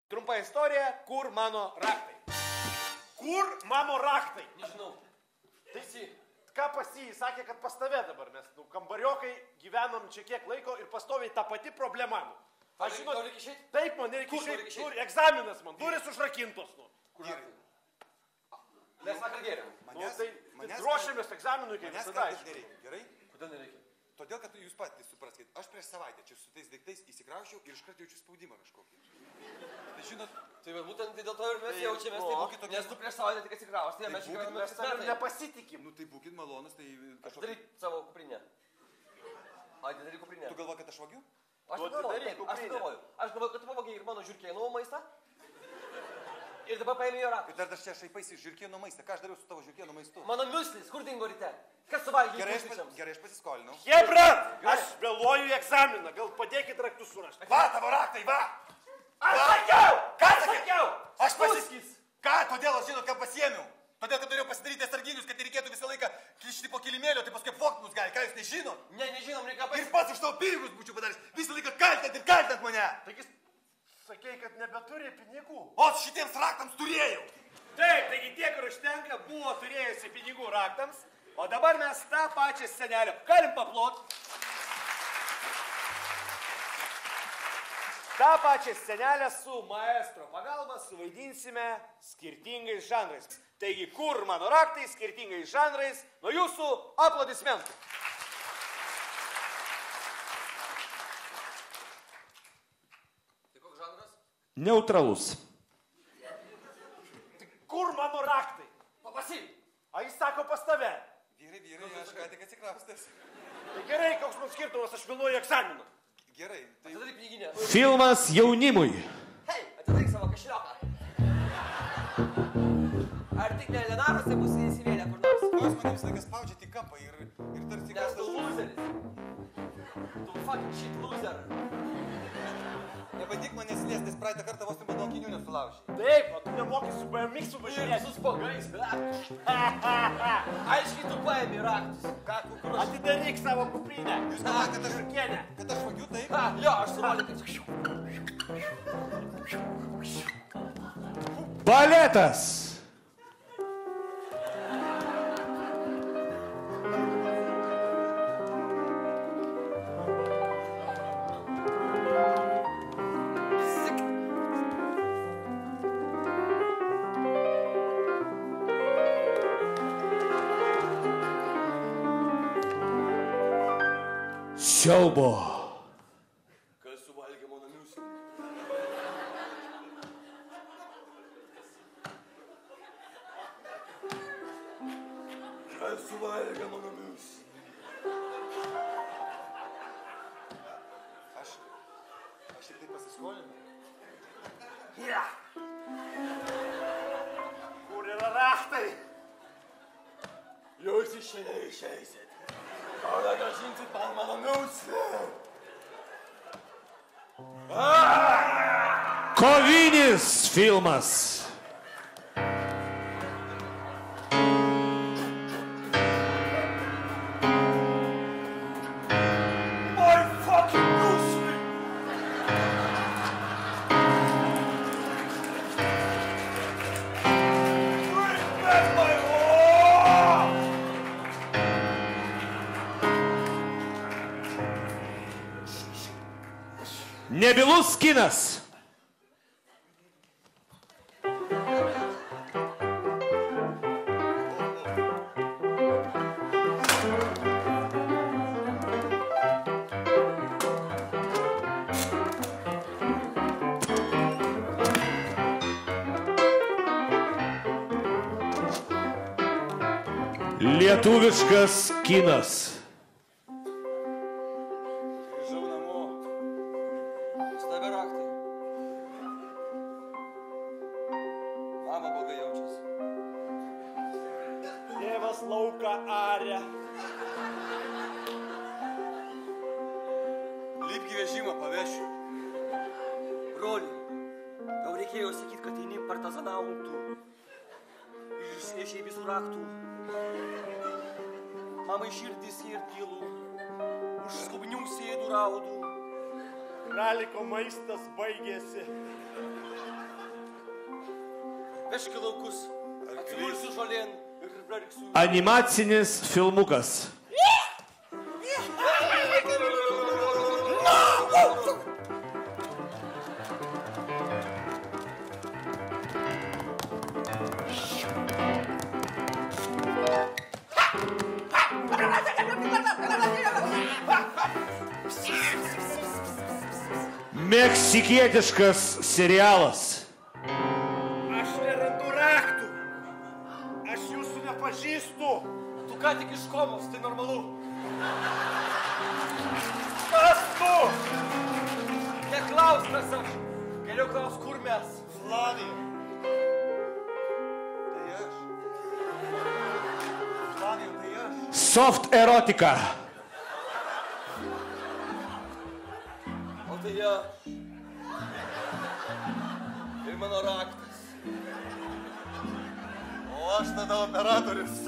Trumpa istorija, kur mano raktai? Kur mano raktai? Nežinau. Taisi. Ką pas jį? Sakė, kad pas tave dabar. Mes kambariokai gyvenam čia kiek laiko ir pastoviai tą pati problema. Aš žinau, tau reikia išeiti? Taip, man reikia išeiti. Kur egzaminas man. Durys užrakintos. Kur raktai? Mes vakar gėrėm. Ruošiamės egzaminui, kaip visada. Gerai? Kodėl nereikia? Todėl, kad jūs patys supraskite, aš prieš savaitę čia su tais daiktais įsikraušiau ir iškart jaučiu spaudimą kažkokį. Tai žinot, tai būtent dėl to ir mes jaučiamės, nes tu prieš savaitę tik atsikraustė, mes mes nepasitikim. Nu tai būkit malonus, tai kažkokį... Daryk savo kuprinę. Ai, tai daryk kuprinę. Tu galvoji, kad aš vagiu? Aš galvoju, kad tu pavogei ir mano žiurkėnų maistą. Ir dabar paėmė jo raktą. Ir dar čia šaipaisi žiurkėnų maistą. Ką aš dariau su tavo žiurkėnų maistu? Mano miuslis, kur dingo ryte? Kas suvalgė? Gerai, aš pasiskolinau. Hebra, aš vėluoju į egzaminą. Gal padėkit raktus surasti. Va, tavo raktai, va! Aš sakiau! Ką sakiau? Aš pasiskys. Ką? Todėl aš žinot, ką pasiėmiau. Todėl, kad norėjau pasidaryti atsarginius, kad nereikėtų visą laiką kišti po kilimėlio, tai paskui apvokt mus gali. Ką jūs nežinot? Ne, nežinom, reikia ir pats už tavo pinigus būčiau padaręs. Visą laiką kaltant mane. Taigi, sakei, kad nebeturi pinigų. O šitiems raktams turėjau. Taip, taigi tie, kur užtenka, buvo turėjusi pinigų raktams, o dabar mes tą pačią senelę galim paplot. tą pačią senelę su maestro pagalba suvaidinsime skirtingais žanrais. Taigi, kur mano raktai skirtingais žanrais nuo jūsų aplodismentų. Tai koks žanras? Neutralus. Tai kur mano raktai? Papasi. A jis sako pas tave. Vyrai, aš ką tik atsikraustęs. Tai gerai, koks man skirtumas, aš vėluoju egzaminą. Gerai, tai... Atidaryk piniginę. Filmas jaunimui. Hei, atidaryk savo kašilioką. Ar tik ne Lenaruose bus įsivėlę kur nors? Ko jūs mane visą laiką spaudžiate į kampą ir tarsi... Nes tu loseris. Tu fucking shit loser. Nebandyk manęs liest, nes praeitą kartą vos mano akinių nesulaužė. Taip, o tu nemoki su BMX-u Ir važinėti. su spogais. Aiškiai tu paėmė raktus. Ką, kur aš... Atidaryk savo kuprinę. Jūs galvoja, kad aš... Žiurkėnę. Kad aš vagiu, taip? Jo, aš suvalgęs. Baletas. Siaubo. Kas suvalgė mano miuslį? Kas suvalgė mano miuslį? Aš tik tai pasiskolinau. Ja. Kur yra raktai? Jūs išeisit. Tada grąžinsit man mano miuslį. Kovinis filmas. My fucking miuslį! Bring back my home! Nebylus kinas. Lietuviškas kinas. Grįžau namo. Pas tave raktai. Mama blogai jaučiasi. Tėvas lauką aria. Lipk į vežimą, pavešiu. Broli, tau reikėjo sakyti, kad eini partizanautų. Išsinešė visų raktų. Man mamai širdį ir tylų, už skubnių sėdų raudų. Raliko maistas baigėsi. Veški laukus, atsimulsiu žolėn ir verksiu. Animacinis filmukas. Meksikietiškas serialas. Aš nerandu raktų. Aš jūsų nepažįstu. Tu ką tik iš komos, tai normalu. Kas tu? Neklaus, kas aš. Geriau klaus, kur mes. Flavija. Tai aš. Flavija, tai aš. Soft erotika. O tai aš. Ir mano raktas. O aš tada operatorius.